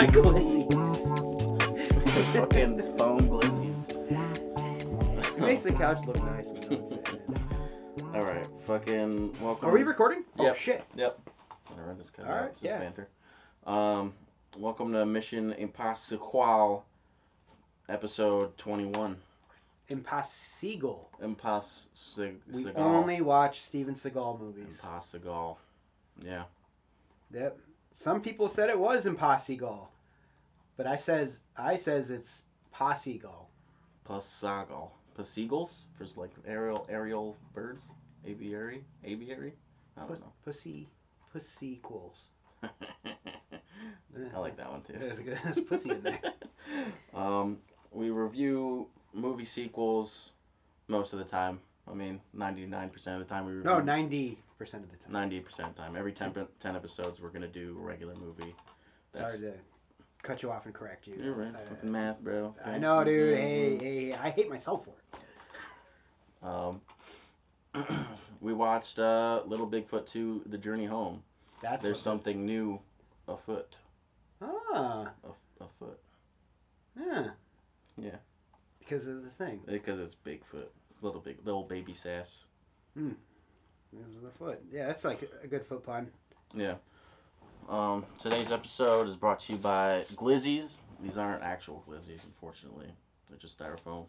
my Glizzies. Fucking foam glizzies. It makes the couch look nice when no one's sitting in it. Alright, fucking welcome. Are we recording? Yep. Oh shit. Yep. Alright, this cut Alright, out. This is yeah. banter. Welcome to Mission IMPOSSEQUEL, episode 21. IMPOSSEQUEL. We IMPOSSEQUEL. only watch Steven Seagal movies. IMPOSSEQUEL. Yeah. Yep. Some people said it was IMPOSSEQUEL, but I says it's POSSEQUEL. Passagal. Passeagulls? For like aerial birds? Aviary? I don't know. Pussyquels. I like that one too. There's pussy in there. We review movie sequels most of the time. I mean, 99% of the time we review. No, 90% of the time. 90% of the time. Every 10 episodes we're going to do a regular movie. Sorry to cut you off and correct you. You're right. Fucking math, bro. I know, dude. Hey, I hate myself for it. We watched Little Bigfoot 2, The Journey Home. There's something new afoot. Ah. Afoot. Yeah. Yeah. Because of the thing. Because it's Bigfoot. It's little baby sass. This is the foot. Yeah, that's like a good foot pun. Yeah. Today's episode is brought to you by Glizzies. These aren't actual Glizzies, unfortunately. They're just styrofoam.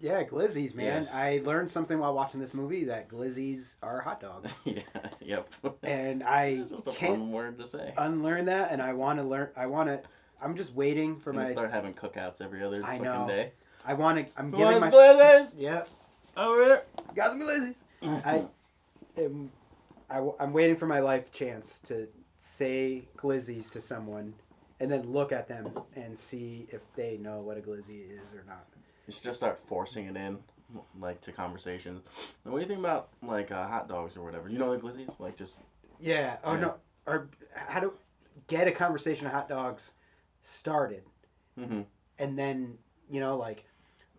Yeah, Glizzies, man. Yes. I learned something while watching this movie, that Glizzies are hot dogs. Yeah, yep. And I It's just a can't fun word to say. unlearn that, and I want to learn. I'm just waiting for my. Start having cookouts every other I fucking know. day. I'm giving my. Glizzies? Yep. Over here. Got some Glizzies. I'm waiting for my life chance to say Glizzies to someone, and then look at them and see if they know what a Glizzy is or not. You should just start forcing it in, like, to conversations. And what do you think about, like, hot dogs or whatever? You know the Glizzies? Like, just... Yeah. Oh, Yeah. no. Or how to get a conversation of hot dogs started. Mm-hmm. And then, like,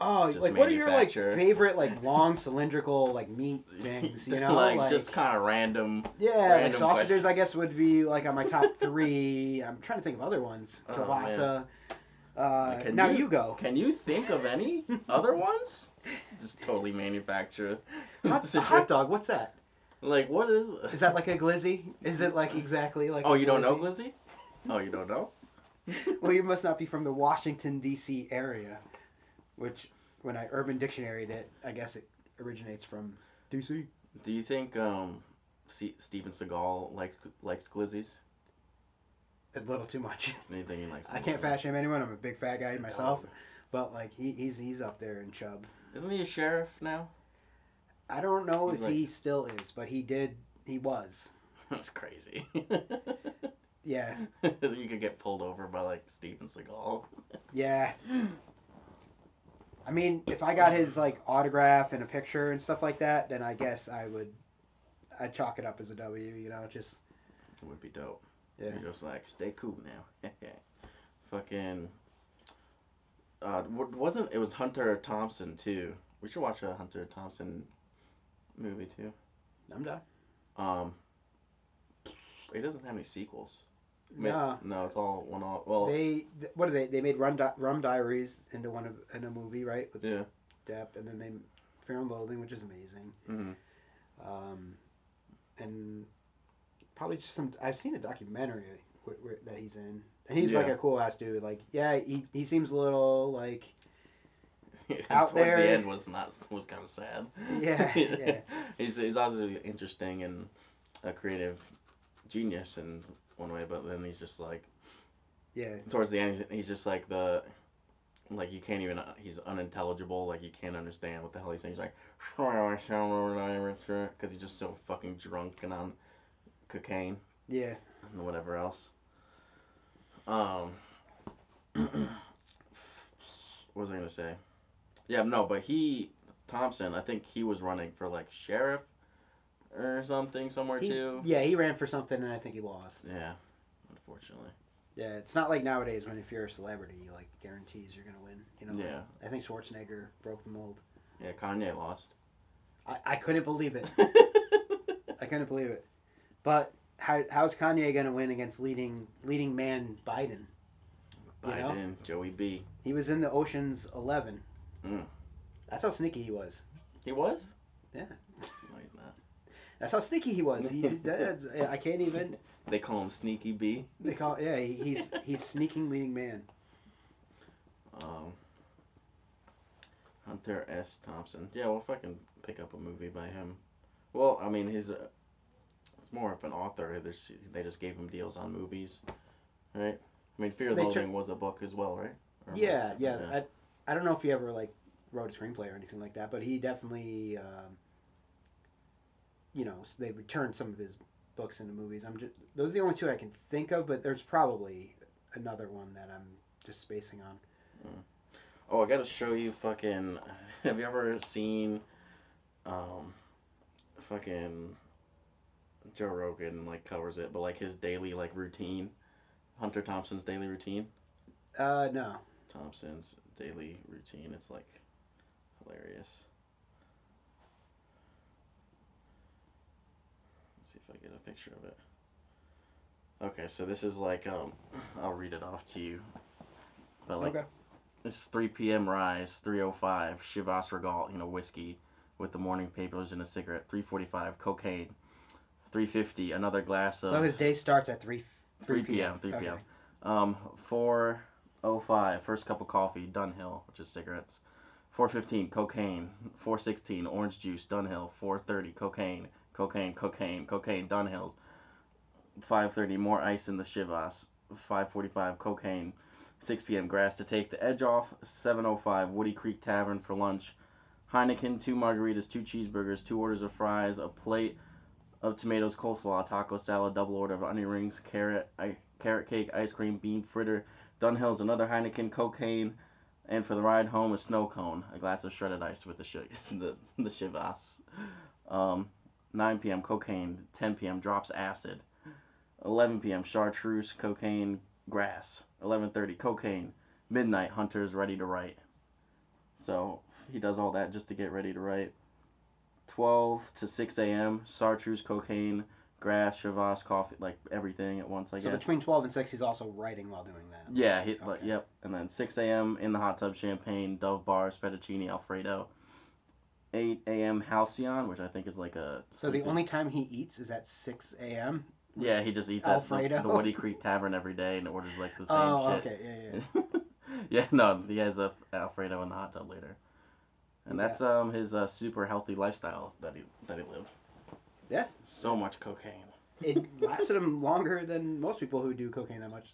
oh, Just like, what are your, like, manufacture. favorite, like, long, cylindrical, like, meat things, like, just kind of random... Yeah, random like sausages, questions. I guess, would be, like, on my top 3. I'm trying to think of other ones. Oh, Kielbasa. man. You go. Can you think of any other ones? Just totally manufacture. Hot dog, what's that? Like, what is... Is that like a glizzy? Is it, like, exactly like Oh, a you don't know glizzy? Glizzy? Oh, you don't know? Well, you must not be from the Washington, D.C. area, which, when I Urban Dictionary'd it, I guess it originates from D.C. Do you think Steven Seagal likes Glizzies? A little too much. Anything he likes? I can't fat shame anyone. I'm a big fat guy myself, but like he's up there in chub. Isn't he a sheriff now? I don't know He's if he still is, but he was. That's crazy. Yeah. You could get pulled over by like Steven Seagal. Yeah. I mean, if I got his like autograph and a picture and stuff like that, then I guess I'd chalk it up as a W. Just. It would be dope. Yeah. You're just like, stay cool now. Fucking. It was Hunter Thompson too. We should watch a Hunter Thompson movie too. I'm done. It doesn't have any sequels. No. No, it's all one off. Well, what are they? They made Rum Diaries into in a movie, right? With yeah. Depp, and then they Fear and Loathing, which is amazing. Mm-hmm. And probably just some. I've seen a documentary that he's in, and he's like a cool ass dude. Like, yeah, he seems a little like out Towards there. the end was kind of sad. Yeah, yeah. He's obviously interesting and a creative genius in one way, but then he's just like, yeah. Towards the end, he's just like you can't even. He's unintelligible. Like you can't understand what the hell he's saying. He's like, because he's just so fucking drunk and on cocaine. Yeah. And whatever else. What was I gonna say? Yeah, no, but Thompson, I think he was running for like sheriff or something somewhere too. Yeah, he ran for something and I think he lost. Yeah, unfortunately. Yeah, it's not like nowadays when if you're a celebrity, like guarantees you're gonna win. Yeah. I think Schwarzenegger broke the mold. Yeah, Kanye lost. I couldn't believe it. I couldn't believe it. But how's Kanye gonna win against leading man Biden? Biden, Joey B. He was in the Ocean's 11. Mm. That's how sneaky he was. He was? Yeah. No, he's not. That's how sneaky he was. I can't even. They call him Sneaky B. He's sneaking leading man. Hunter S. Thompson. Yeah, we'll fucking pick up a movie by him. Well, I mean, it's more of an author. They just gave him deals on movies, right? I mean, Fear and Loathing was a book as well, right? Yeah. I don't know if he ever like wrote a screenplay or anything like that, but he definitely, they returned some of his books into movies. Those are the only two I can think of, but there's probably another one that I'm just spacing on. Oh, I gotta show you fucking. Have you ever seen, fucking Joe Rogan like covers it, but like his daily like routine, Hunter Thompson's daily routine. No. Thompson's daily routine. It's like hilarious. Let's see if I get a picture of it. Okay, so this is like I'll read it off to you. But like, it's 3 p.m. rise, 3:05 Chivas Regal, whiskey with the morning papers and a cigarette. 3:45 cocaine. 3:50 another glass of. So his day starts at 3 p.m. 3 p.m. 4:05 first cup of coffee, Dunhill, which is cigarettes. 4:15 cocaine. 4:16 orange juice, Dunhill. 4:30 cocaine, Dunhill. 5:30 more ice in the Chivas. 5:45 cocaine. 6 p.m. grass to take the edge off. 7:05 Woody Creek Tavern for lunch. Heineken, 2 margaritas, 2 cheeseburgers, 2 orders of fries, a plate of tomatoes, coleslaw, taco salad, double order of onion rings, carrot cake, ice cream, bean fritter, Dunhill's, another Heineken, cocaine, and for the ride home, a snow cone, a glass of shredded ice with the Chivas. 9 p.m. cocaine. 10 p.m. drops acid. 11 p.m. chartreuse, cocaine, grass. 11:30 cocaine. Midnight, Hunter's ready to write. So he does all that just to get ready to write. 12 to 6 a.m. chartreuse, cocaine, grass, Chivas, coffee, like everything at once, I guess. So between 12 and 6, he's also writing while doing that. Yeah, yep. And then 6 a.m. in the hot tub, champagne, Dove bars, fettuccine, Alfredo. 8 a.m. halcyon, which I think is like a. So the only time he eats is at 6 a.m. Yeah, he just eats Alfredo? at the Woody Creek Tavern every day and orders like the same shit. Oh, okay, yeah. Yeah, no, he has a Alfredo in the hot tub later. And that's his super healthy lifestyle that he lived. Yeah. So much cocaine. It lasted him longer than most people who do cocaine that much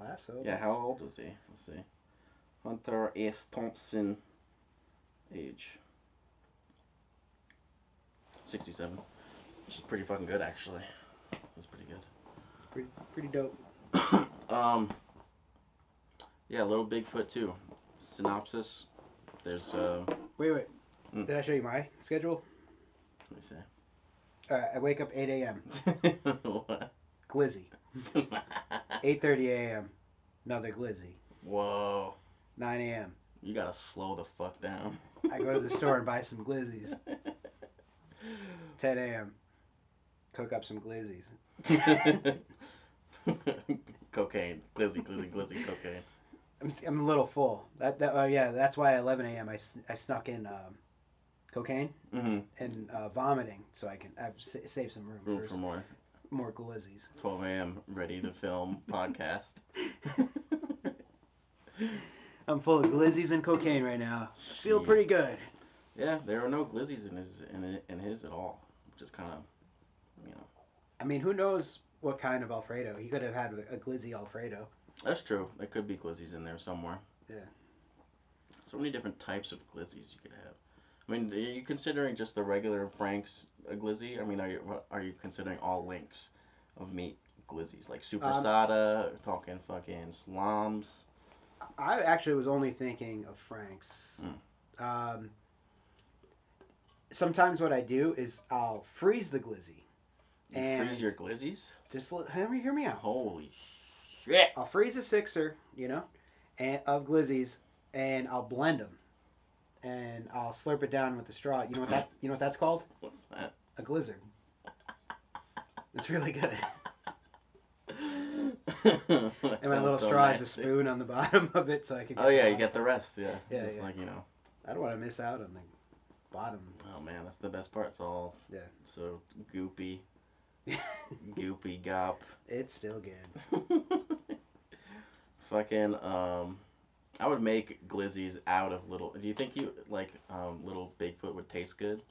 last. So yeah, how old was he? Let's see. Hunter S. Thompson, age 67. Which is pretty fucking good, actually. That's pretty good. Pretty dope. Yeah, Little Bigfoot too. Synopsis. There's Wait. Did I show you my schedule? Let me see. I wake up 8 a.m. What? Glizzy. 8:30 a.m. Another Glizzy. Whoa. 9 a.m. You gotta slow the fuck down. I go to the store and buy some Glizzies. 10 a.m. Cook up some Glizzies. Cocaine. Glizzy, cocaine. I'm a little full. That's why at 11 a.m. I snuck in cocaine and vomiting so I can save some room for more Glizzies. 12 a.m. ready to film podcast. I'm full of Glizzies and cocaine right now. I feel pretty good. Yeah, there are no Glizzies in his at all, which is kind of, I mean, who knows what kind of Alfredo? He could have had a Glizzy Alfredo. That's true. There could be Glizzies in there somewhere. Yeah. So many different types of Glizzies you could have. I mean, are you considering just the regular Frank's a Glizzy? I mean, are you considering all links of meat Glizzies? Like Super Sada, talking fucking slams? I actually was only thinking of Frank's. Sometimes what I do is I'll freeze the Glizzy. You freeze your Glizzies? Just hear me out. Holy shit! I'll freeze a 6er, and of Glizzies, and I'll blend them, and I'll slurp it down with the straw. You know what that's called? What's that? A Glizzard. It's really good. And my little straw has a spoon on the bottom of it, so I can. Oh yeah, you get the rest. Yeah. Yeah, Just yeah. like, you know. I don't want to miss out on the bottom. Oh man, that's the best part. It's all so goopy. Goopy gop. It's still good. Fucking I would make glizzies out of little. Do you think you like little Bigfoot would taste good?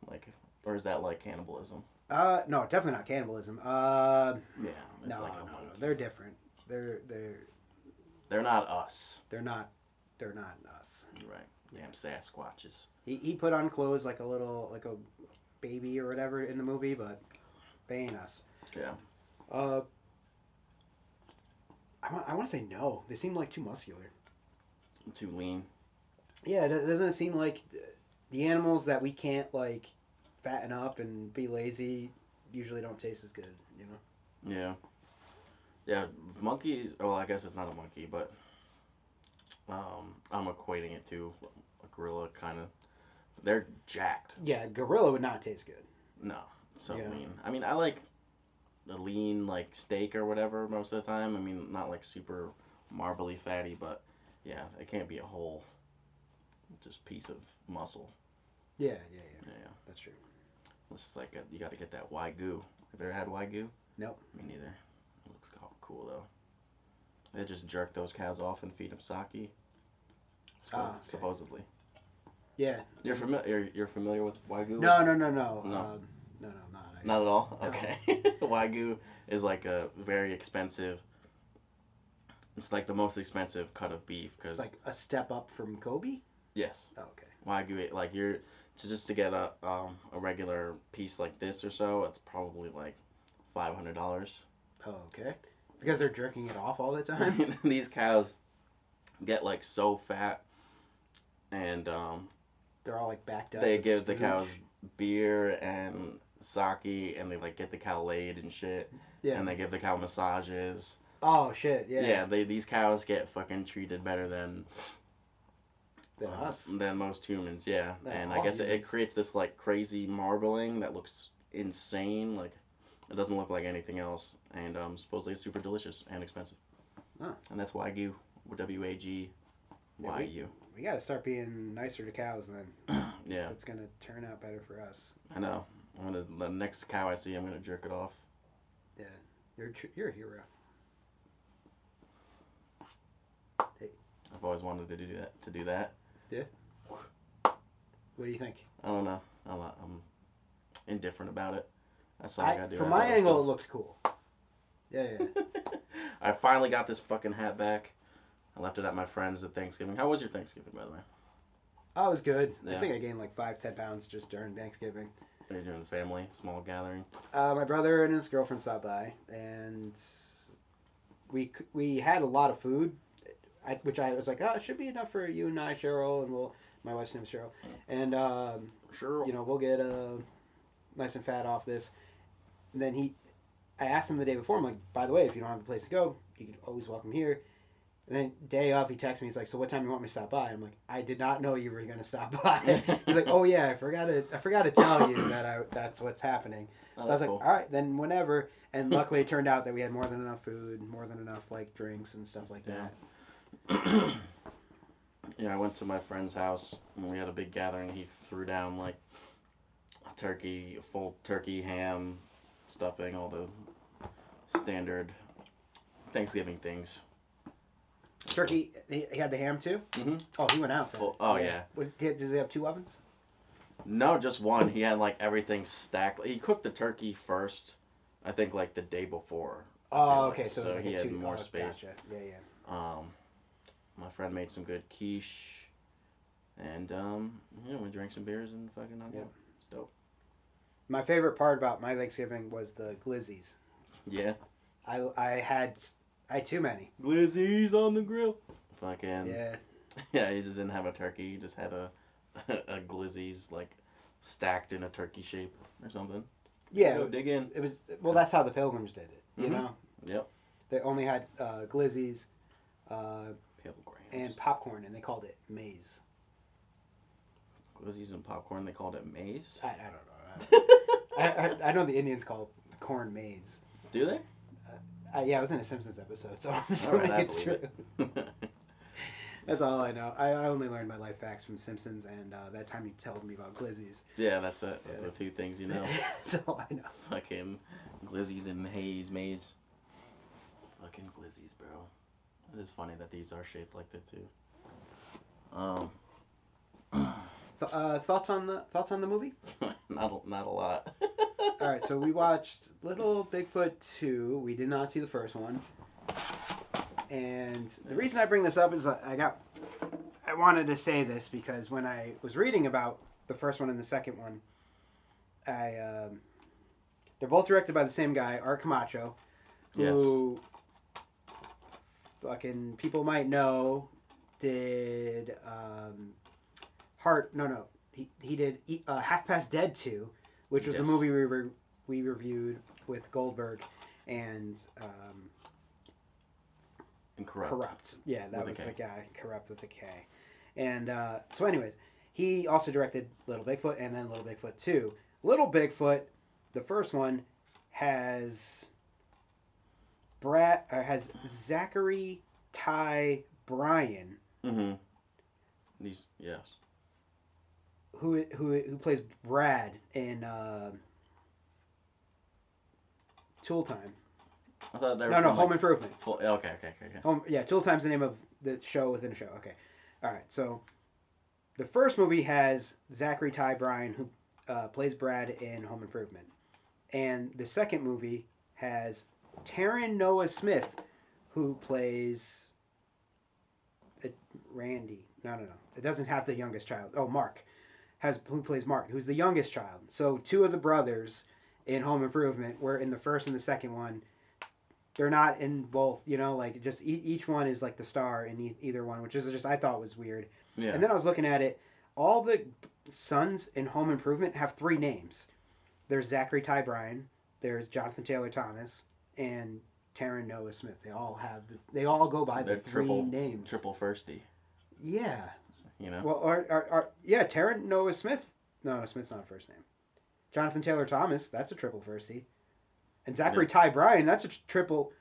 Like, or is that like cannibalism? No, definitely not cannibalism. Yeah. It's No, like a no, monkey. they're different. They're not us. They're not us. Right. Damn Sasquatches. He put on clothes like a baby or whatever in the movie, but they ain't us. Yeah. I want to say no. They seem like too muscular. Too lean. Yeah, doesn't it seem like the animals that we can't like fatten up and be lazy usually don't taste as good, you know? Yeah. Yeah, monkeys. Well, I guess it's not a monkey, but I'm equating it to a gorilla, kind of. They're jacked. Yeah, gorilla would not taste good. No, so lean. I mean, I like the lean, like steak or whatever most of the time. I mean, not like super marbly fatty, but yeah, it can't be a whole just piece of muscle. Yeah. That's true. It's like you got to get that wagyu. Have you ever had wagyu? Nope. Me neither. It looks cool though. They just jerk those cows off and feed them sake. Okay. Supposedly. Yeah. You're familiar? You're familiar with wagyu? No. No. No, Not at all. No. Okay. Wagyu is like a very expensive. It's like the most expensive cut of beef because. It's like a step up from Kobe. Yes. Oh, okay. Wagyu, like just to get a regular piece like this or so, it's probably like $500. Oh, okay. Because they're jerking it off all the time. These cows get like so fat, and they're all like backed up. they give the cows beer and sake, and they like get the cow laid and shit. Yeah. And they give the cow massages. Oh shit! Yeah. Yeah. These cows get fucking treated better than us. Than most humans. Yeah. And I guess humans. it creates this like crazy marbling that looks insane. Like it doesn't look like anything else, and supposedly it's super delicious and expensive. Huh. And that's Wagyu. WAGYU. We gotta start being nicer to cows then. Yeah. It's gonna turn out better for us. I know. The next cow I see, I'm gonna jerk it off. Yeah, you're a hero. Hey. I've always wanted to do that. Yeah. What do you think? I don't know. I'm indifferent about it. That's all I gotta do. From my angle, it looks cool. Yeah. I finally got this fucking hat back. I left it at my friend's at Thanksgiving. How was your Thanksgiving, by the way? Oh, it was good. Yeah. I think I gained like 5-10 pounds just during Thanksgiving. What are you doing, family? Small gathering? My brother and his girlfriend stopped by, and we had a lot of food, which I was like, oh, it should be enough for you and I, Cheryl, and my wife's name is Cheryl, and Cheryl. you know, we'll get nice and fat off this. And then I asked him the day before, I'm like, by the way, if you don't have a place to go, you can always welcome here. And then day off, he texts me. He's like, "So what time do you want me to stop by?" I'm like, "I did not know you were gonna stop by." He's like, "Oh yeah, I forgot to tell you that that's what's happening." So I was like, cool. "All right, then whenever." And luckily, it turned out that we had more than enough food, more than enough like drinks and stuff like that. Yeah, I went to my friend's house and we had a big gathering. He threw down like a turkey, full turkey, ham, stuffing, all the standard Thanksgiving things. Turkey, he had the ham too? Mm-hmm. Oh, he went out for it. Oh, yeah. Does he have 2 ovens? No, just one. He had like everything stacked. He cooked the turkey first, I think like the day before. Oh, okay. So, he had more space. Gotcha. Yeah. My friend made some good quiche, and we drank some beers and fucking hung out. It's dope. My favorite part about my Thanksgiving was the Glizzies. Yeah. I had too many. Glizzies on the grill. Fucking. Yeah. Yeah, he just didn't have a turkey. He just had a Glizzies like stacked in a turkey shape or something. Yeah. Go dig in. It was that's how the Pilgrims did it. You know. Yep. They only had Glizzies, Pilgrims. and popcorn, and they called it maize. Glizzies and popcorn. They called it maize. I don't know. I know the Indians call corn maize. Do they? Yeah, I was in a Simpsons episode, so I'm All assuming right, I it's believe true. it. That's all I know. I only learned my life facts from Simpsons and that time you told me about Glizzies. Yeah, that's it. Those Yeah. are the two things you know. That's all I know. Fucking Glizzies and Haze Maze. Fucking Glizzies, bro. It is funny that these are shaped like that too. Thoughts on the movie? Not a lot. All right, so we watched Little Bigfoot 2. We did not see the first one. And the reason I bring this up is I wanted to say this because when I was reading about the first one and the second one, they're both directed by the same guy, Art Camacho, who fucking people might know did he did Half Past Dead 2, which was the movie we reviewed with Goldberg and Corrupt. Yeah, that was the guy, Corrupt with a K. And so anyways, he also directed Little Bigfoot and then Little Bigfoot 2. Little Bigfoot, the first one, has Zachary Ty Bryan. Mm-hmm. Who plays Brad in Tool Time. I thought they were Home Improvement. Okay. Tool Time's the name of the show within a show. Okay. All right. So the first movie has Zachary Ty Bryan, who plays Brad in Home Improvement. And the second movie has Taron Noah Smith, who plays Randy. No. It doesn't have the youngest child. Oh, Mark. Who plays Mark, who's the youngest child. So two of the brothers in Home Improvement were in the first and the second one. They're not in both, like just each one is like the star in either one, which is just I thought was weird. Yeah. And then I was looking at it. All the sons in Home Improvement have three names. There's Zachary Ty Bryan, there's Jonathan Taylor Thomas, and Taron Noah Smith. They all go by the three names. Triple firsty. Yeah. Well, Taron Noah Smith. No, Smith's not a first name. Jonathan Taylor Thomas, that's a triple firsty. And Zachary Ty Bryan, that's a triple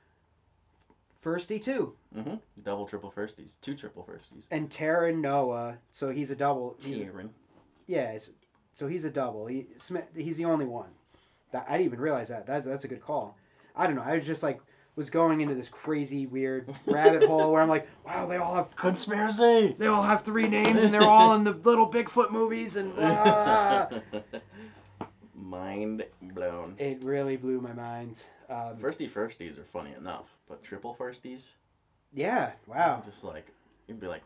firsty too. Mm-hmm. Double triple firsties. Two triple firsties. And Taron Noah, so he's a double. Taron. Yeah, so he's a double. He's the only one. I didn't even realize that. That's a good call. I don't know. I was just was going into this crazy weird rabbit hole where I'm like, wow, they all have conspiracy. They all have three names and they're all in the Little Bigfoot movies and Mind blown. It really blew my mind. Firsties are funny enough, but triple firsties? Yeah, wow. Just you'd be like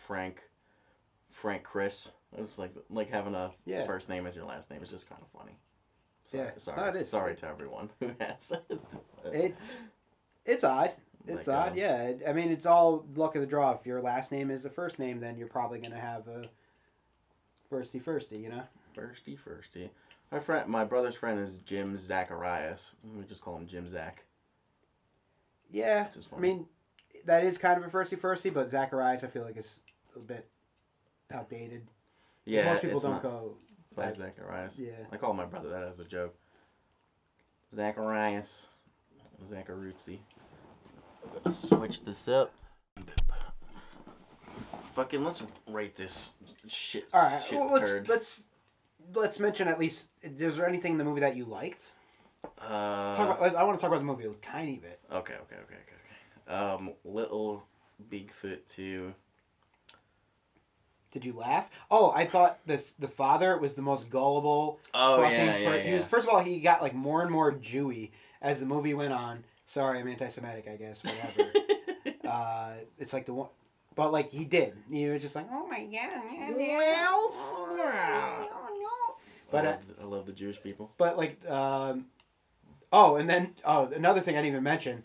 Frank Chris. It's like having a first name as your last name is just kind of funny. Sorry. No, it is. Sorry to everyone who has it. It's odd. It's odd, yeah. I mean, it's all luck of the draw. If your last name is the first name, then you're probably going to have a firsty, Firsty. My brother's friend is Jim Zacharias. We just call him Jim Zach. Yeah, I mean, that is kind of a firsty, but Zacharias I feel like is a bit outdated. Yeah, most people don't go by Zacharias. Yeah. I call my brother that as a joke. Zacharias. Zacharuzzi. I'm gonna switch this up. Fucking let's rate this shit. All right, turd. Let's mention at least. Is there anything in the movie that you liked? I want to talk about the movie a tiny bit. Okay. Little Bigfoot 2. Did you laugh? Oh, I thought the father was the most gullible. Oh yeah. First of all, he got more and more Jewy as the movie went on. Sorry, I'm anti-Semitic, I guess. Whatever. It's the one, but he did. He was just oh my god. But I love the Jewish people. But another thing I didn't even mention,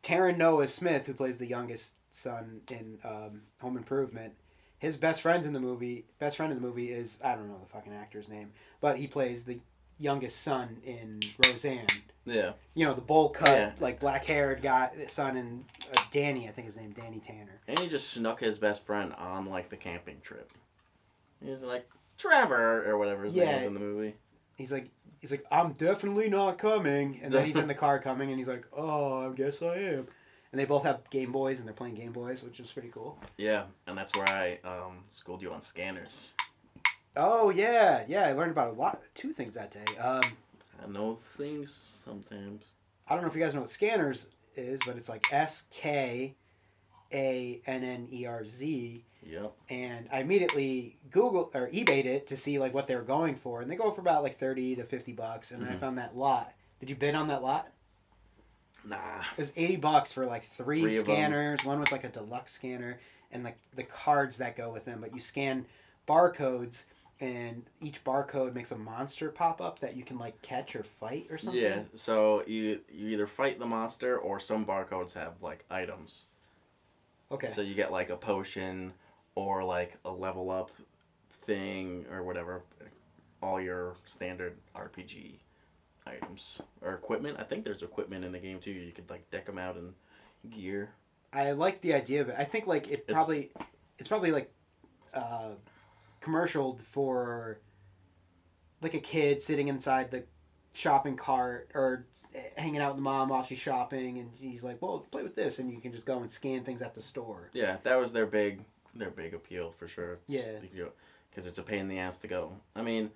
Taron Noah Smith, who plays the youngest son in Home Improvement, his best friend in the movie is, I don't know the fucking actor's name, but he plays the youngest son in Roseanne. Yeah. The bowl cut, black-haired guy, son in Danny, I think his name, Danny Tanner. And he just snuck his best friend on the camping trip. He was Trevor or whatever his name is in the movie. he's like, I'm definitely not coming. And then he's in the car coming, and he's like, oh, I guess I am. And they both have Game Boys, and they're playing Game Boys, which is pretty cool. Yeah, and that's where I schooled you on scanners. Oh yeah, yeah. I learned about two things that day. I know things sometimes. I don't know if you guys know what scanners is, but it's like SKANNERZ. Yep. And I immediately Googled or eBayed it to see like what they were going for, and they go for about like $30 to $50. And then I found that lot. Did you bid on that lot? Nah. It was $80 for like three Of them. scanners. One was like a deluxe scanner, and like the cards that go with them. But you scan barcodes, and each barcode makes a monster pop up that you can like catch or fight or something. Yeah. So you either fight the monster or some barcodes have like items. Okay. So you get like a potion or like a level up thing or whatever. All your standard RPG items or equipment. I think there's equipment in the game too. You could like deck them out in gear. I like the idea of it. I think like it's probably like commercial for like a kid sitting inside the shopping cart or hanging out with the mom while she's shopping, and she's like, well, play with this, and you can just go and scan things at the store. Yeah, that was their big appeal for sure. Yeah. Because it's a pain in the ass to go. I mean,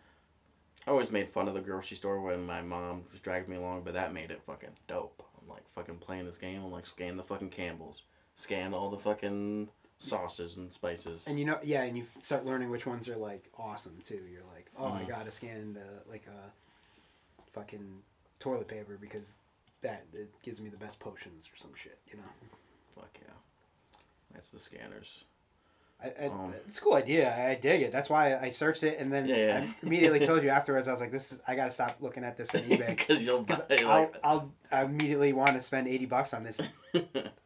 I always made fun of the grocery store when my mom was dragging me along, but that made it fucking dope. I'm like fucking playing this game. I'm like scan the fucking Campbells, scan all the fucking sauces and spices. And and you start learning which ones are like awesome too. You're like, oh, I gotta scan the like fucking toilet paper because it gives me the best potions or some shit, you know. Fuck yeah, that's the scanners. It's a cool idea. I dig it. That's why I searched it, and then I immediately told you afterwards. I was like, I gotta stop looking at this on eBay because you'll buy. I immediately want to spend $80 on this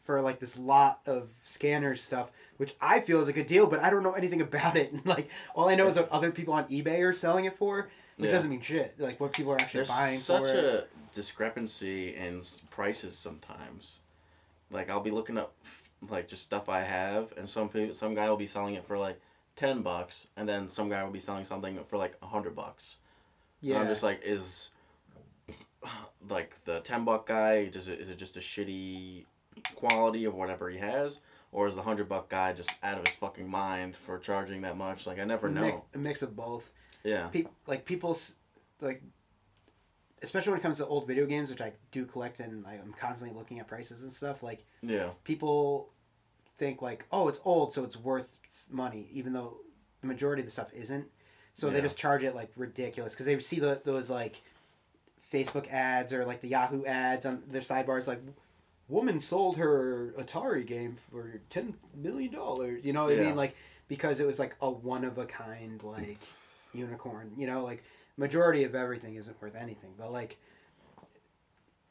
for like this lot of scanners stuff, which I feel is a good deal, but I don't know anything about it. And like all I know is what other people on eBay are selling it for, which doesn't mean shit. Like what people are actually buying for it. There's such a discrepancy in prices sometimes. Like I'll be looking up like just stuff I have, and some guy will be selling it for like $10, and then some guy will be selling something for like $100. Yeah. And I'm just like, is like the $10 guy is it just a shitty quality of whatever he has, or is the $100 guy just out of his fucking mind for charging that much? Like I never know. A mix of both. Yeah. People's like. Especially when it comes to old video games, which I do collect, and I'm constantly looking at prices and stuff. Like, people think like, oh, it's old, so it's worth money, even though the majority of the stuff isn't. So they just charge it like ridiculous because they see those like Facebook ads or like the Yahoo ads on their sidebars, like, woman sold her Atari game for $10 million. You know what I mean? Like, because it was like a one of a kind like unicorn. You know, like. Majority of everything isn't worth anything, but like,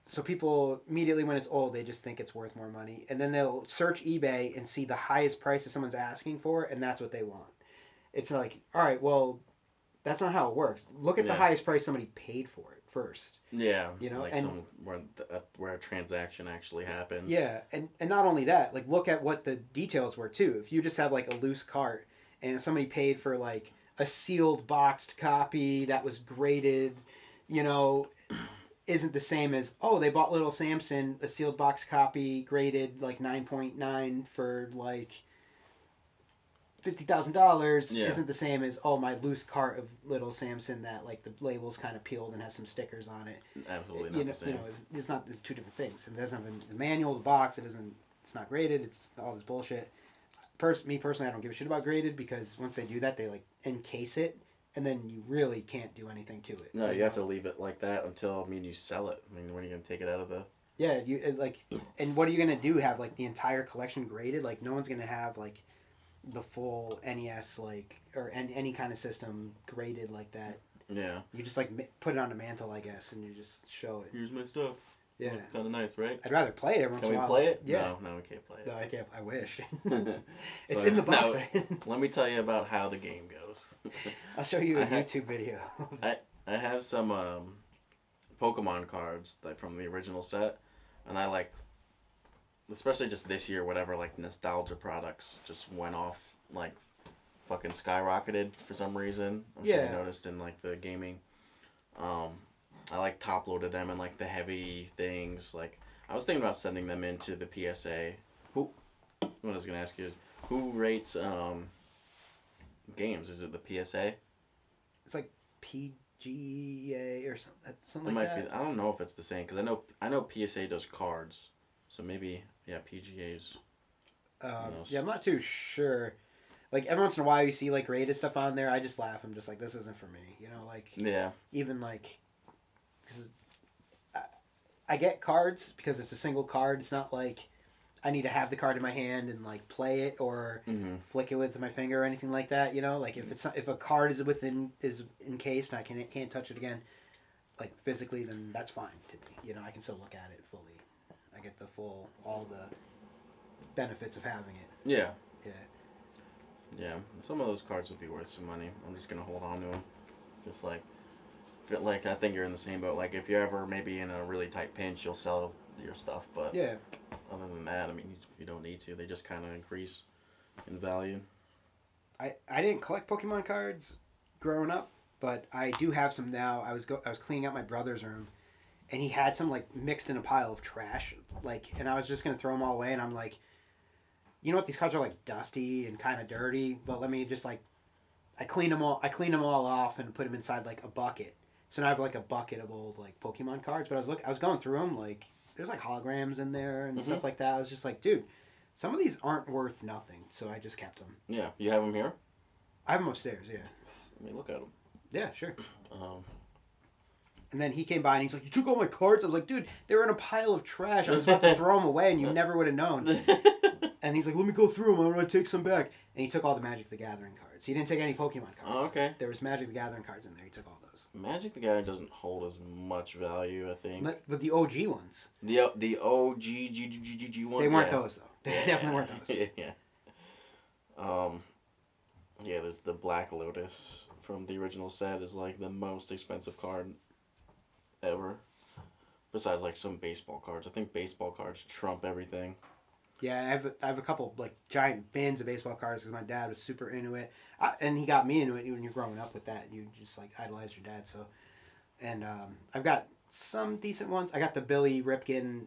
so people immediately when it's old, they just think it's worth more money, and then they'll search eBay and see the highest price that someone's asking for, and that's what they want. It's like, all right, well, that's not how it works. Look at the highest price somebody paid for it first. Yeah, you know, like and where a transaction actually happened. Yeah, and not only that, like look at what the details were too. If you just have like a loose cart and somebody paid for like a sealed boxed copy that was graded, you know, isn't the same as, oh, they bought Little Samson, a sealed box copy graded like 9.9 for like $50,000 isn't the same as, oh, my loose cart of Little Samson that like the label's kind of peeled and has some stickers on it. Absolutely not the same. You know, it's two different things. And it doesn't have the manual, the box, it's not graded, it's all this bullshit. Me personally, I don't give a shit about graded because once they do that, they like encase it, and then you really can't do anything to it. No, you have to leave it like that until you sell it. I mean, when are you gonna take it out of the? Yeah, you like, and what are you gonna do? Have like the entire collection graded? Like no one's gonna have like the full NES like or any kind of system graded like that. Yeah. You just like put it on a mantle, I guess, and you just show it. Here's my stuff. Yeah. Kind of nice, right? I'd rather play it every once in a while. Can we play it? Yeah. No, we can't play it. No, I can't. I wish. It's in the box. Now, let me tell you about how the game goes. I'll show you a YouTube video. I have some Pokemon cards like from the original set, and I like, especially just this year, whatever like nostalgia products just went off like fucking skyrocketed for some reason. I'm sure you noticed in like the gaming Um, I like top loaded them and like the heavy things. Like I was thinking about sending them into the PSA. Who? What I was gonna ask you is who rates games? Is it the PSA? It's like PGA or something It like might be. that. I don't know if it's the same because I know PSA does cards, so maybe yeah PGA's. Who knows? Yeah, I'm not too sure. Like every once in a while, you see like rated stuff on there. I just laugh. I'm just like, this isn't for me. You know, like Yeah. even like, 'cause I get cards because it's a single card. It's not like I need to have the card in my hand and like play it or Mhm. flick it with my finger or anything like that. You know, like if a card is encased and I can't touch it again, like physically, then that's fine to me. You know, I can still look at it fully. I get the full all the benefits of having it. Yeah. Yeah. Yeah. Some of those cards would be worth some money. I'm just gonna hold on to them. Just like like I think you're in the same boat. Like if you're ever maybe in a really tight pinch, you'll sell your stuff. But Yeah. other than that, I mean, you don't need to. They just kind of increase in value. I didn't collect Pokemon cards growing up, but I do have some now. I was cleaning out my brother's room, and he had some like mixed in a pile of trash, like, and I was just gonna throw them all away, and I'm like, you know what? These cards are like dusty and kind of dirty, but let me just like I cleaned them all off and put them inside like a bucket. So now I have like a bucket of old like Pokemon cards. But I was going through them like there's like holograms in there and Mhm. stuff like that. I was just like, dude, some of these aren't worth nothing. So I just kept them. Yeah. You have them here. I have them upstairs. Yeah. Let me look at them. Yeah, sure. Um. And then he came by and he's like, "You took all my cards." I was like, "Dude, they were in a pile of trash. I was about to throw them away, and you never would have known." And he's like, "Let me go through them. I'm gonna take some back." And he took all the Magic the Gathering cards. He didn't take any Pokemon cards. Oh, okay. There was Magic the Gathering cards in there. He took all those. Magic the Gathering doesn't hold as much value, I think. But the OG ones, The OG one. they weren't Yeah. those though. They definitely weren't those. Yeah. Um. Yeah. There's the Black Lotus from the original set is like the most expensive card ever. Besides like some baseball cards, I think baseball cards trump everything. Yeah, I have a couple like giant bins of baseball cards because my dad was super into it, and he got me into it when you're growing up with that. You just like idolize your dad. So, and I've got some decent ones. I got the Billy Ripken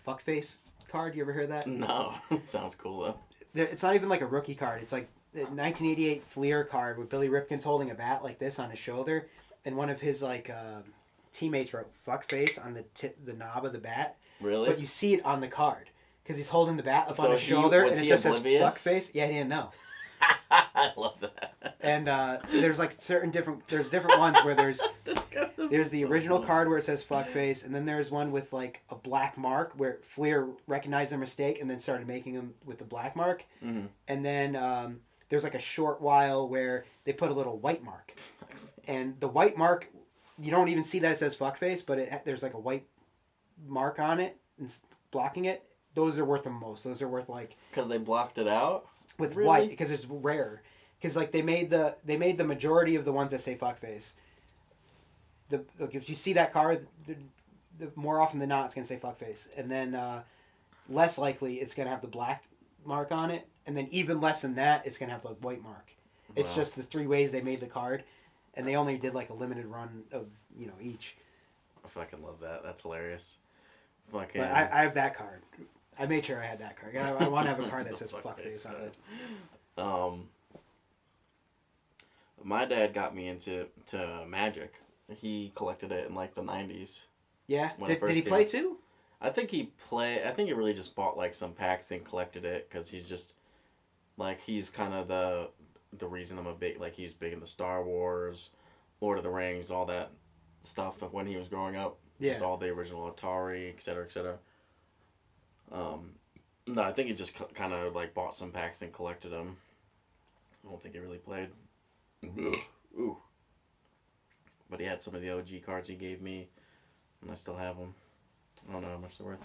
fuckface card. You ever heard that? No, sounds cool though. It's not even like a rookie card. It's like a 1988 Fleer card with Billy Ripken's holding a bat like this on his shoulder, and one of his like teammates wrote "fuckface" on the knob of the bat. Really? But you see it on the card because he's holding the bat up So on his he- shoulder, was and it he just oblivious? says "fuckface." Yeah, he didn't know. I love that. And there's like there's different ones where there's That's kind of there's the so original funny. card where it says "fuckface," and then there's one with like a black mark where Fleer recognized their mistake and then started making them with the black mark. Mhm. And then there's like a short while where they put a little white mark, and the white mark, you don't even see that it says "fuckface," but there's like a white mark on it and blocking it. Those are worth the most. Those are worth like Because they blocked it out. with Really? white because it's rare. Because like they made the majority of the ones that say "fuckface." Look, if you see that card, the more often than not it's gonna say "fuckface," and then less likely it's gonna have the black mark on it, and then even less than that it's gonna have the white mark. It's Wow. just the three ways they made the card, and they only did like a limited run of each. I fucking love that. That's hilarious. Fucking. But I have that card. I made sure I had that card. I want to have a card that The says "fuckface" on card. it. My dad got me into Magic. He collected it in like the '90s. Yeah. When it Did first he came play out. too? I think he really just bought like some packs and collected it because he's just like he's kind of the reason I'm a big like he's big into Star Wars, Lord of the Rings, all that stuff of when he was growing up. Yeah. Just all the original Atari, etc., etc. No, I think he just kind of like bought some packs and collected them. I don't think he really played. Ooh. But he had some of the OG cards he gave me, and I still have them. I don't know how much they're worth.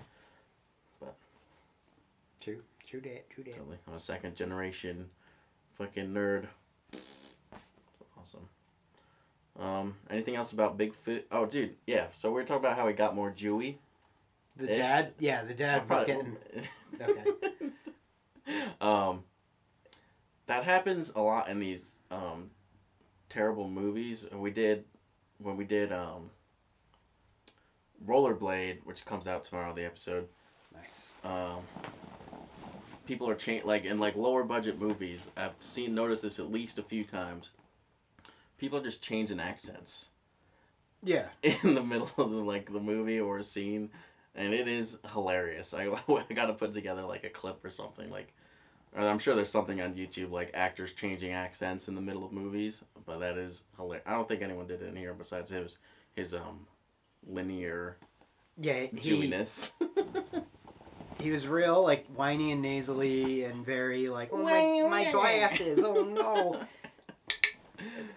True that. Totally. I'm a second generation fucking nerd. Awesome. Anything else about Bigfoot? Oh, dude, yeah. So we were talking about how he got more Jewy. The Ish. dad was getting okay. That happens a lot in these terrible movies. We did when we did Rollerblade, which comes out tomorrow, the episode. Nice. People are like in like lower budget movies. I've noticed this at least a few times. People are just changing accents. Yeah. In the middle of the movie or a scene, and it is hilarious. I gotta put together like a clip or something like. Or I'm sure there's something on YouTube like actors changing accents in the middle of movies, but that is hilarious. I don't think anyone did it in here besides his linear Yeah, Jewiness. he was real like whiny and nasally and very like, oh my glasses, oh no.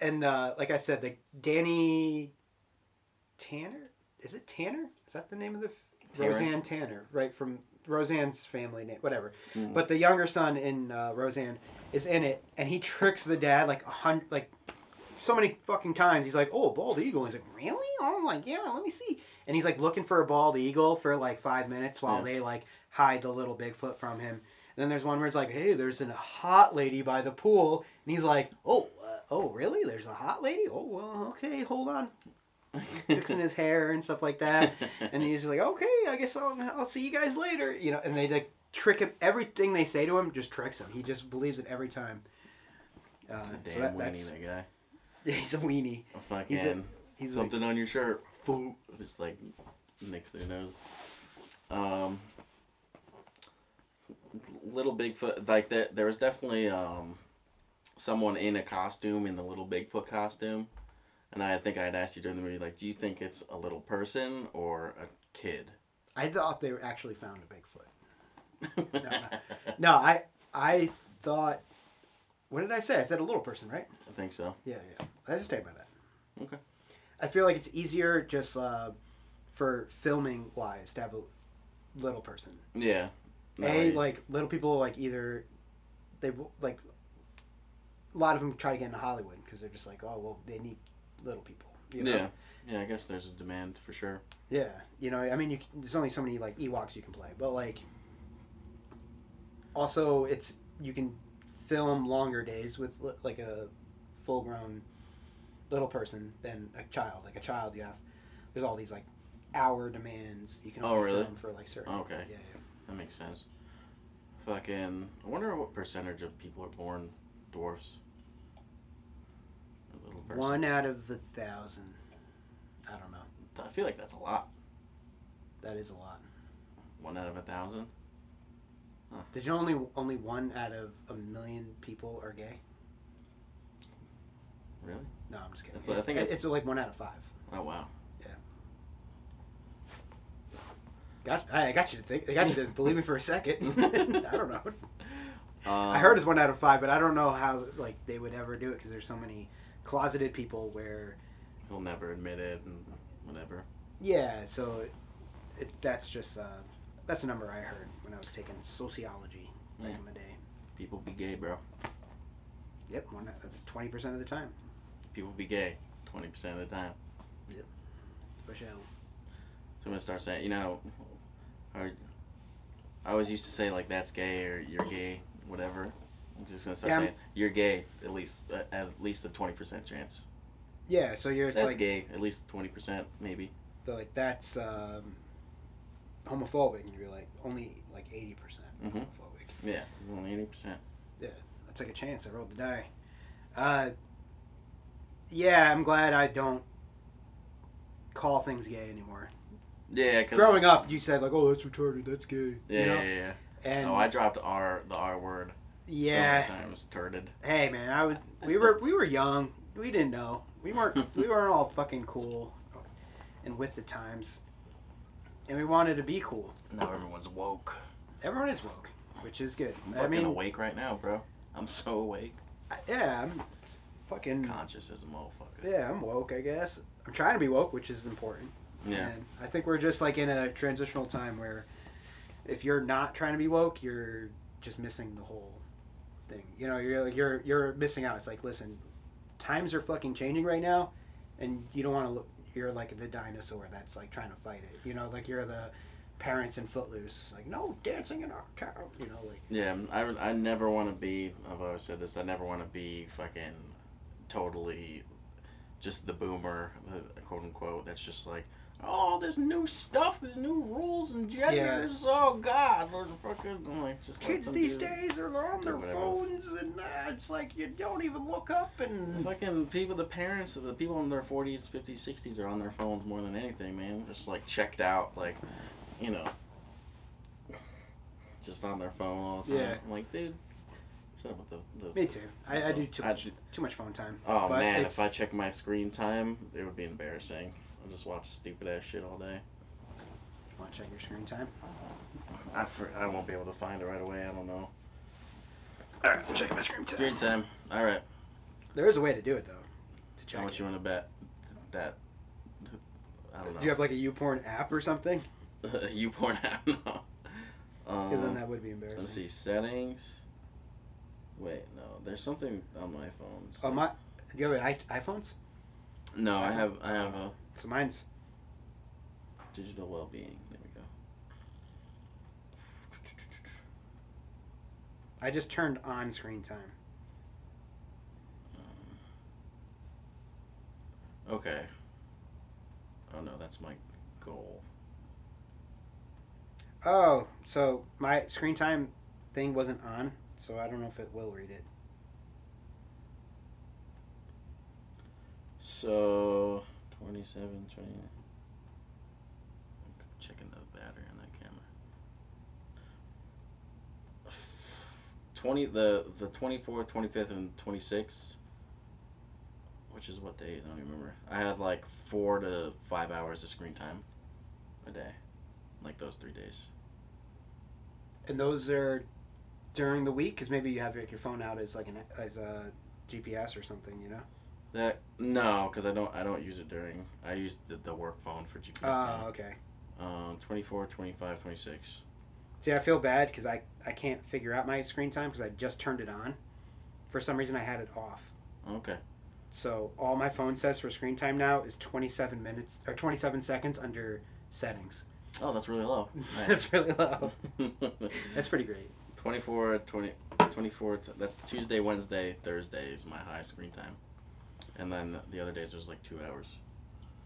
And like I said, the Danny Tanner, is it Tanner? Is that the name of the Roseanne Tanner, right, from Roseanne's family name, whatever. Mm. But the younger son in Roseanne is in it, and he tricks the dad like so many fucking times. He's like, "Oh, bald eagle." And he's like, "Really?" Oh, I'm like, "Yeah, let me see." And he's like looking for a bald eagle for like 5 minutes while they like hide the little Bigfoot from him. And then there's one where it's like, "Hey, there's a hot lady by the pool," and he's like, "Oh, really? There's a hot lady? Oh, well, okay, hold on." Fixing his hair and stuff like that, and he's like, "Okay, I guess I'll see you guys later," you know. And they like trick him. Everything they say to him just tricks him. He just believes it every time. Damn weenie, that guy. Yeah, he's a weenie. A fucking he's something like, on your shirt. Boom. Just like nicks their nose. Little Bigfoot, like there was definitely someone in a costume, in the Little Bigfoot costume. And I think I had asked you during the movie, like, do you think it's a little person or a kid? I thought they actually found a Bigfoot. No, I thought. What did I say? I said a little person, right? I think so. Yeah. I just take by that. Okay. I feel like it's easier just for filming wise to have a little person. Yeah. No, Like little people like either they like a lot of them try to get into Hollywood because they're just like, oh well, they need little people. You know? Yeah. I guess there's a demand for sure. Yeah, you know, I mean, there's only so many like Ewoks you can play, but like also you can film longer days with like a full-grown little person than a child. Like a child, there's all these like hour demands. You can only film for like certain. Okay. Yeah. That makes sense. Fucking, I wonder what percentage of people are born dwarfs. A little person. 1 out of 1,000. I don't know. I feel like that's a lot. That is a lot. 1 out of 1,000. Huh. Did you know only 1 out of 1,000,000 people are gay? Really? No, I'm just kidding. I think it's like 1 out of 5. Oh wow. I got you to think. I got you to believe me for a second. I don't know. I I heard it's 1 out of 5, but I don't know how like they would ever do it because there's so many closeted people where he'll never admit it and whatever. Yeah, so that's just that's a number I heard when I was taking sociology back in the day. People be gay, bro. Yep, 20% of the time. People be gay 20% of the time. Yep. For sure. So I'm gonna start saying, I always used to say like that's gay or you're gay, whatever. I'm just gonna start saying you're gay at least a 20% chance. Yeah, so you're that's like gay at least 20% maybe. So like that's homophobic, and you're like only like 80% homophobic. Yeah, only 80%. Yeah, I took a chance. I rolled the die. Yeah, I'm glad I don't call things gay anymore. Yeah, cause growing up, you said like, "Oh, that's retarded. That's gay." Yeah, you know? yeah. And I dropped the R word. Yeah. Sometimes turded. Hey man, we were young. We didn't know. We weren't all fucking cool and with the times. And we wanted to be cool. Now everyone's woke. Everyone is woke, which is good. I'm fucking awake right now, bro. I'm so awake. Yeah, I'm fucking conscious as a motherfucker. Yeah, I'm woke, I guess. I'm trying to be woke, which is important. Yeah. And I think we're just like in a transitional time where if you're not trying to be woke, you're just missing the whole thing. You know, you're missing out. It's like, listen, times are fucking changing right now, and you don't want to look. You're like the dinosaur that's like trying to fight it. You know, like you're the parents in Footloose. Like, no dancing in our town. You know, like. Yeah, I never want to be. I've always said this. I never want to be fucking totally just the boomer, the quote unquote, that's just like, oh, there's new stuff, there's new rules and genders. Oh God, there's fucking. I'm like, just kids these days are on their phones, and it's like you don't even look up and. Fucking people, the parents, the people in their 40s, 50s, 60s are on their phones more than anything, man. Just like checked out, like, you know, just on their phone all the time. Yeah. I'm like, dude. With the Me too. I do too much phone time. Oh man, if I check my screen time, it would be embarrassing. I'll just watch stupid ass shit all day. Want to check your screen time? I won't be able to find it right away. I don't know. Alright, I'm checking my screen time. Screen time. Alright. There is a way to do it though. To check. How much you want to bet that? I don't know. Do you have like a YouPorn app or something? A YouPorn app? No. Because then that would be embarrassing. Let's see, settings. Wait, no. There's something on my phone. So do you have iPhones? No, I have a. So mine's digital well-being. There we go. I just turned on screen time. Okay. Oh no, that's my goal. Oh, so my screen time thing wasn't on. So I don't know if it will read it. So 27, 20. Checking the battery on that camera. The 24th, 25th, and 26th, which is what day? I don't even remember. I had like 4 to 5 hours of screen time a day, like those 3 days. And those are during the week, because maybe you have like your phone out as like as a GPS or something, you know. No, because I don't use it during. I use the work phone for GPS. Oh, okay. 24, 25, 26. See, I feel bad because I can't figure out my screen time because I just turned it on. For some reason, I had it off. Okay. So all my phone says for screen time now is 27 minutes or 27 seconds under settings. Oh, that's really low. Nice. That's really low. That's pretty great. 24, that's Tuesday, Wednesday, Thursday is my high screen time. And then the other days there's like 2 hours.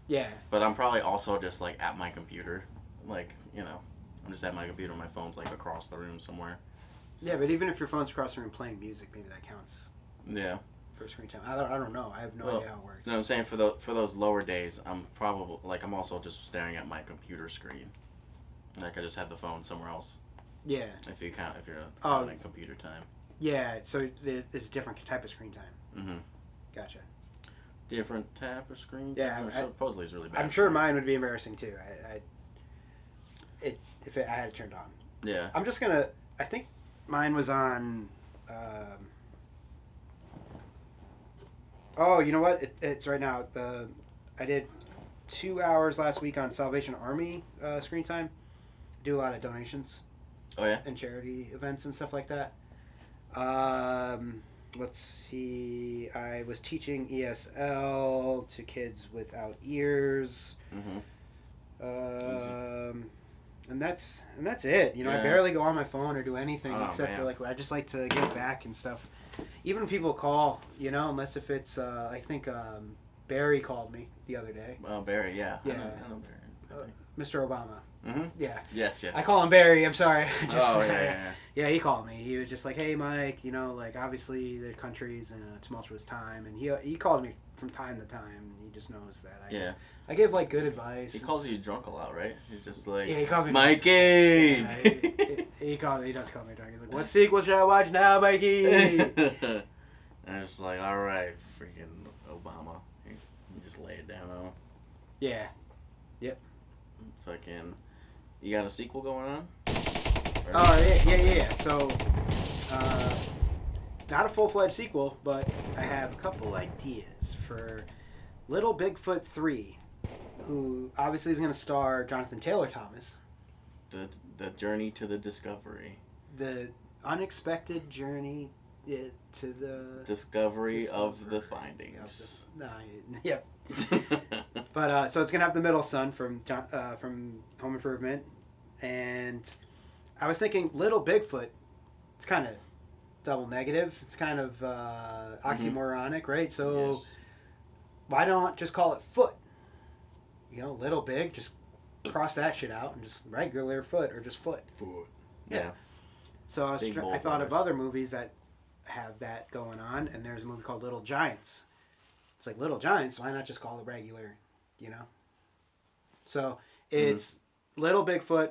Yeah. But I'm probably also just like at my computer. Like, you know, I'm just at my computer, my phone's like across the room somewhere. So. Yeah, but even if your phone's across the room playing music, maybe that counts. Yeah. For screen time. I don't know. I have no idea how it works. No, I'm saying for those lower days, I'm probably like I'm also just staring at my computer screen. Like I just have the phone somewhere else. Yeah. If you're counting computer time. Yeah, so it's a different type of screen time. Mm-hmm. Gotcha. Different type of screen time? Yeah. Supposedly it's really bad. I'm sure mine would be embarrassing too. I had it turned on. Yeah. I'm just gonna. I think mine was on. Oh, you know what? It's right now. I did 2 hours last week on Salvation Army screen time. Do a lot of donations. Oh yeah. And charity events and stuff like that. Let's see. I was teaching ESL to kids without ears. Mm-hmm. And that's it. You know, Yeah. I barely go on my phone or do anything except man. to like I just like to give back and stuff. Even when people call, you know, unless if it's I think Barry called me the other day. Oh, Barry, yeah. Yeah. I know Barry. Mr. Obama. Mm-hmm. Yeah. Yes. I call him Barry. I'm sorry. Yeah. Yeah, he called me. He was just like, "Hey, Mike, you know, like obviously the country's in a tumultuous time," and he calls me from time to time. He just knows that. I give like good advice. He calls you drunk a lot, right? He's just like, yeah, he calls me Mikey. Yeah, he does call me drunk. He's like, "What sequel should I watch now, Mikey?" And it's like, all right, freaking Obama. You just lay it down on him. Yeah. Yep. Fucking, you got a sequel going on? Oh yeah. So, not a full-fledged sequel, but I have a couple ideas for Little Bigfoot 3, who obviously is going to star Jonathan Taylor Thomas. The journey to the discovery. The unexpected journey to the discovery of the findings. Yep. But so it's gonna have the middle son from Home Improvement, and I was thinking Little Bigfoot. It's kind of double negative. It's kind of oxymoronic, right? So why don't just call it foot? You know, little, big, just cross that shit out and just regular foot or just foot. Foot. Yeah. Yeah. So I thought of letters. other movies that have that going on, and there's a movie called Little Giants. It's like Little Giants, why not just call it regular, you know? So it's Little Bigfoot,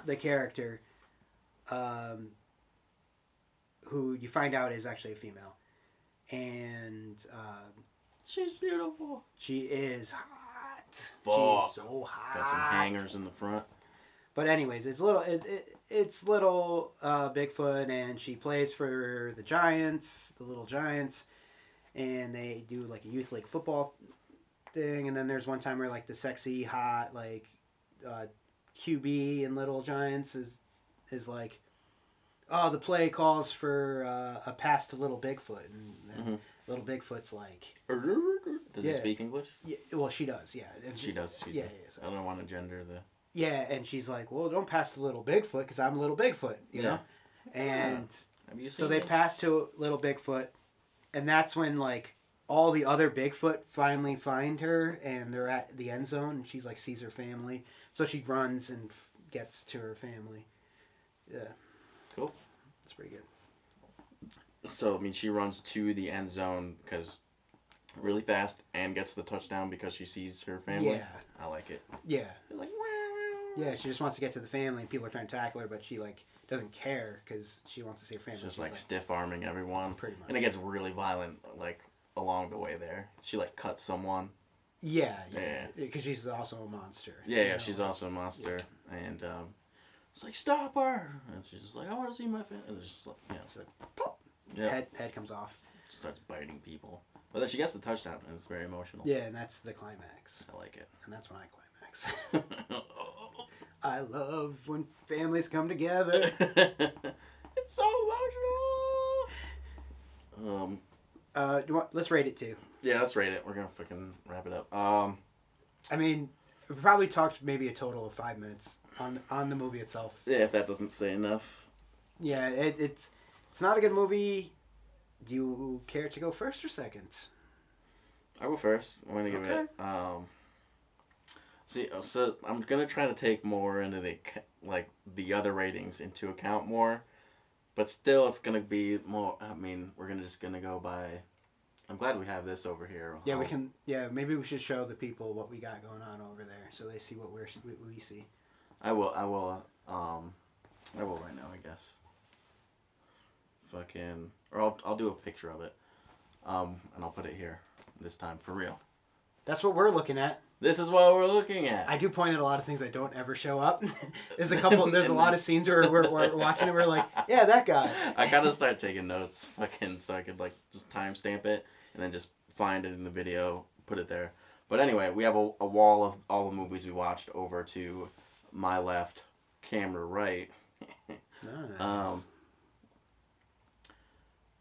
the character, who you find out is actually a female. And she's beautiful. she is hot. Fuck. She's so hot. Got some hangers in the front. But anyways, it's little Bigfoot, and she plays for the Giants, the Little Giants, and they do like a youth league football thing. And then there's one time where like the sexy hot like QB in Little Giants is like, oh, the play calls for a pass to Little Bigfoot, and then Little Bigfoot's like, does he speak English? Yeah, well, she does, yeah. And she does. Yeah. So. I don't want to gender the. Yeah, and she's like, well, don't pass to Little Bigfoot because I'm Little Bigfoot, you know? And so they pass to Little Bigfoot, and that's when, like, all the other Bigfoot finally find her, and they're at the end zone, and she's, like, sees her family. So she runs and gets to her family. Yeah. Cool. That's pretty good. So, I mean, she runs to the end zone because really fast and gets the touchdown because she sees her family. Yeah. I like it. Yeah. She's like, yeah, she just wants to get to the family, and people are trying to tackle her, but she, like, doesn't care because she wants to see her family. She's just, like, stiff-arming everyone. Pretty much. And it gets really violent, like, along the way there. She, like, cuts someone. Yeah. Because she's also a monster. Yeah, she's also a monster. Yeah. And, it's like, stop her! And she's just like, I want to see my family. And it's just like, It's like, pop! Yeah. Head comes off. Starts biting people. But then she gets the touchdown, and it's very emotional. Yeah, and that's the climax. I like it. And that's when I climax. I love when families come together. It's so emotional. Let's rate it too. Yeah, let's rate it. We're gonna fucking wrap it up. I mean, we probably talked maybe a total of 5 minutes on the movie itself. Yeah, if that doesn't say enough. Yeah, it's not a good movie. Do you care to go first or second? I'll go first. I'm gonna give it. So I'm gonna try to take more into the other ratings into account more, but still it's gonna be more. I mean, we're just gonna go by. I'm glad we have this over here. Yeah, we can. Yeah, maybe we should show the people what we got going on over there, so they see what we see. I will right now, I guess. Fucking, or I'll do a picture of it, and I'll put it here this time for real. That's what we're looking at. This is what we're looking at. I do point at a lot of things that don't ever show up. There's a lot of scenes where we're watching it. We're like, yeah, that guy. I gotta start taking notes, fucking, so I could like just timestamp it and then just find it in the video, put it there. But anyway, we have a wall of all the movies we watched over to my left, camera right. Nice.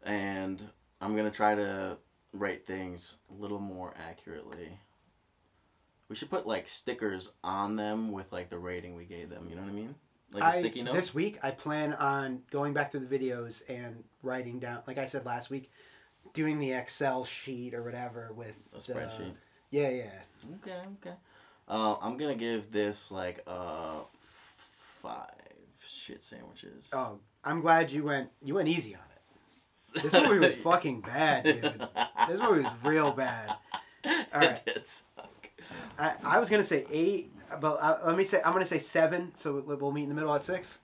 And I'm gonna try to rate things a little more accurately. We should put like stickers on them with like the rating we gave them. You know what I mean? Like a sticky note. This week I plan on going back through the videos and writing down, like I said last week, doing the Excel sheet or whatever with a spreadsheet. Yeah. Okay. I'm gonna give this like 5 shit sandwiches. Oh, I'm glad you went easy on it. This movie was fucking bad, dude. This movie was real bad. All right. It did suck. I was gonna say 8, but I'm gonna say 7. So we'll meet in the middle at 6.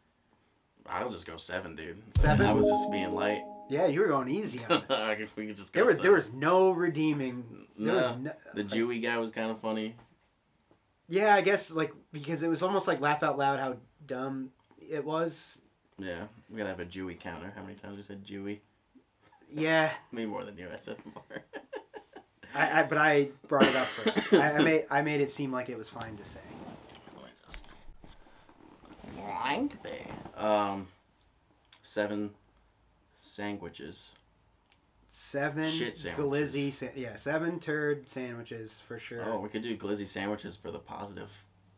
I'll just go 7, dude. 7. I was just being light. Yeah, you were going easy on it. We could just go. There was no redeeming. The Jewy guy was kind of funny. Yeah, I guess like because it was almost like laugh out loud how dumb it was. Yeah, we gotta have a Jewy counter. How many times we said Jewy? Yeah. Maybe more than you. I said more. But I brought it up first. I made it seem like it was fine to say. Blank there. 7 sandwiches. 7 shit glizzy, 7 turd sandwiches for sure. Oh, we could do glizzy sandwiches for the positive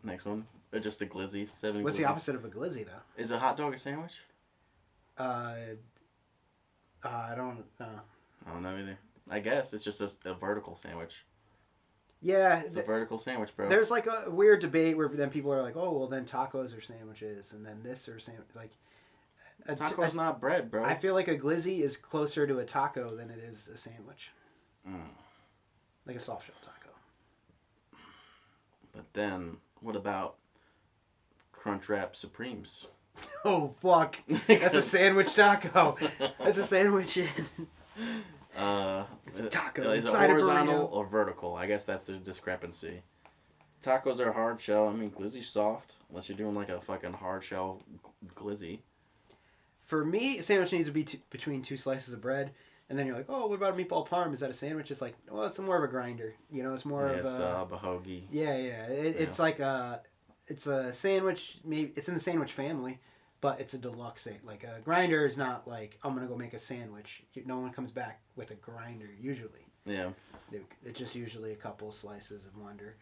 next one. Or just a glizzy. 7 What's glizzy. the opposite of a glizzy though? Is a hot dog a sandwich? I don't know. I don't know either. I guess it's just a vertical sandwich. Yeah, It's a vertical sandwich, bro. there's like a weird debate where then people are like, oh, well, then tacos are sandwiches, and then this or sandwich. Like, Taco's not bread, bro. I feel like a glizzy is closer to a taco than it is a sandwich. Like a soft shell taco. But then, what about Crunchwrap Supremes? Oh, fuck. That's a sandwich taco. That's a sandwich. It's a taco. Is it Inside a horizontal burrito. or vertical? I guess that's the discrepancy. Tacos are hard shell. I mean, glizzy's soft. Unless you're doing like a fucking hard shell glizzy. For me, a sandwich needs to be between two slices of bread. And then you're like, oh, what about a meatball parm? Is that a sandwich? It's like, well, it's more of a grinder. You know, it's more of a... a hoagie. Yeah. It's like it's a sandwich. Maybe it's in the sandwich family, but it's a deluxe. Like a grinder is not like I'm gonna go make a sandwich. No one comes back with a grinder usually. Yeah. It's just usually a couple slices of Wonder.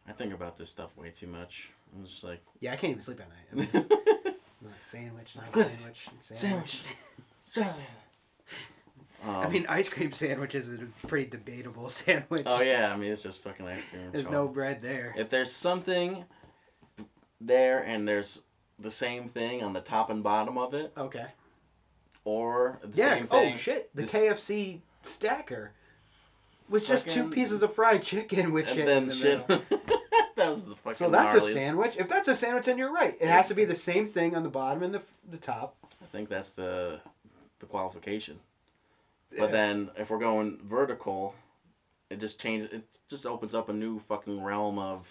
I think about this stuff way too much. I'm just like... Yeah, I can't even sleep at night. I'm just, like sandwich, sandwich. I mean, ice cream sandwiches is a pretty debatable sandwich. Oh yeah, I mean it's just fucking ice cream. There's no bread there. If there's something there and there's the same thing on the top and bottom of it, Okay. or the same thing. Oh shit! The KFC stacker was just two pieces of fried chicken with shit in the middle. That was the fucking. So that's gnarly. a sandwich. If that's a sandwich, then you're right. It has to be the same thing on the bottom and the top. I think that's the qualification. But then if we're going vertical, it just changes. It just opens up a new fucking realm of.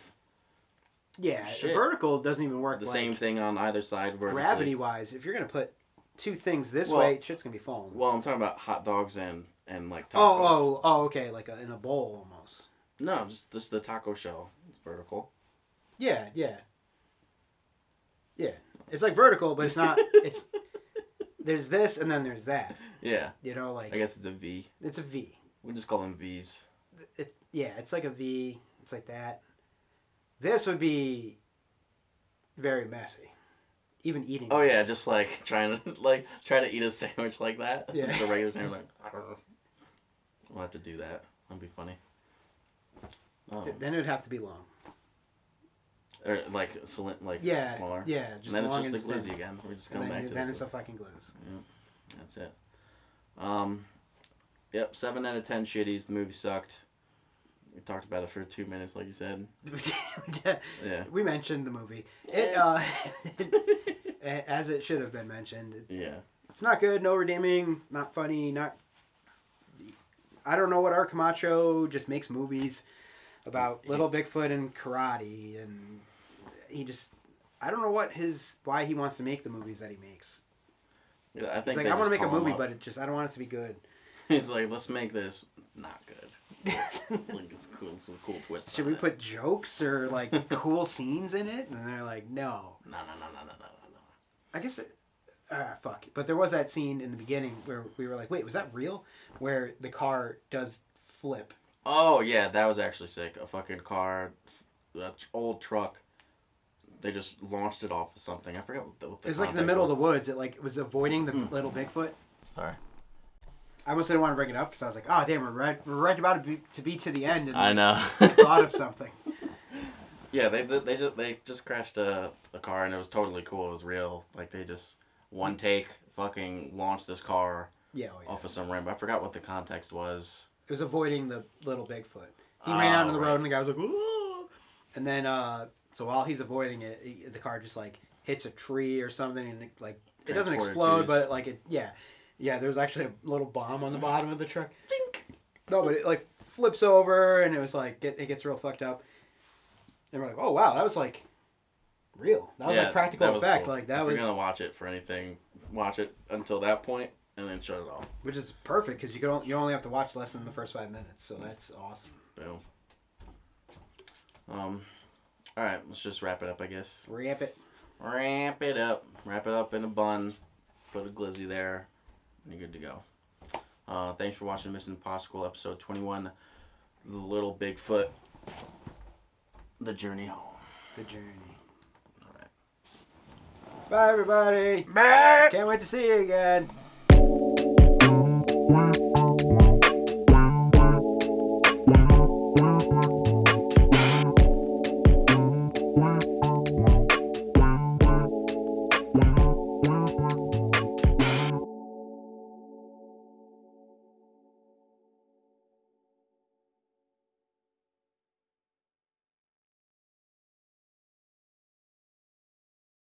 Yeah, shit. Vertical doesn't even work. The same thing on either side vertically. Gravity wise, if you're gonna put two things this way, shit's gonna be falling. Well, I'm talking about hot dogs and like tacos. Oh, okay, like in a bowl almost. No, just the taco shell. It's vertical. Yeah. It's like vertical, but it's not. It's there's this and then there's that. Yeah. You know, like I guess it's a V. It's a V. We just call them V's. It's like a V. It's like that. This would be very messy. Even eating. Oh yeah, just like trying to eat a sandwich like that. Yeah. Just a regular sandwich like. I don't know. We'll have to do that. That'd be funny. Oh. Then it would have to be long. Or like smaller. Yeah, just and then long it's just and the glizzy thin. again. We just come back to then the it's a fucking glizz. Yeah, that's it. Yep, 7 out of 10 shitties. The movie sucked. We talked about it for 2 minutes, like you said. Yeah. We mentioned the movie. As it should have been mentioned. Yeah. It's not good. No redeeming. Not funny. Not. I don't know what Art Camacho just makes movies about Little Bigfoot and karate, and he just. I don't know why he wants to make the movies that he makes. Yeah, I think He's like, I want to make a movie, but I don't want it to be good. He's like, let's make this not good. Like it's cool. It's a cool twist. Should we put jokes or like cool scenes in it? And they're like, no. No. I guess. Fuck. But there was that scene in the beginning where we were like, wait, was that real? Where the car does flip. Oh yeah, that was actually sick. A fucking car, that old truck. They just launched it off of something. I forgot what the It was like in the middle of the woods. It like was avoiding the little Bigfoot. Sorry. I almost didn't want to bring it up because I was like, oh damn, we're right about to be to the end. And I know. I thought of something. Yeah, they just crashed a car and it was totally cool. It was real. Like they just one take fucking launched this car off of some ramp. I forgot what the context was. It was avoiding the little Bigfoot. He ran out on the road and the guy was like, ooh. And then so while he's avoiding it, the car just like hits a tree or something and it doesn't explode, but like there was actually a little bomb on the bottom of the truck. Tink. No, but it like flips over and it was like it gets real fucked up. And we're like, oh wow, that was like real. That was like practical effect. Cool. Like that was. If you're gonna watch it for anything, watch it until that point and then shut it off. Which is perfect because you only have to watch less than the first 5 minutes, so that's awesome. Boom. All right, let's just wrap it up, I guess. Wrap it. Wrap it up. Wrap it up in a bun. Put a glizzy there. And you're good to go. Thanks for watching Mission Impossible episode 21. The Little Bigfoot. The Journey Home. The Journey. All right. Bye, everybody. Bye. Can't wait to see you again.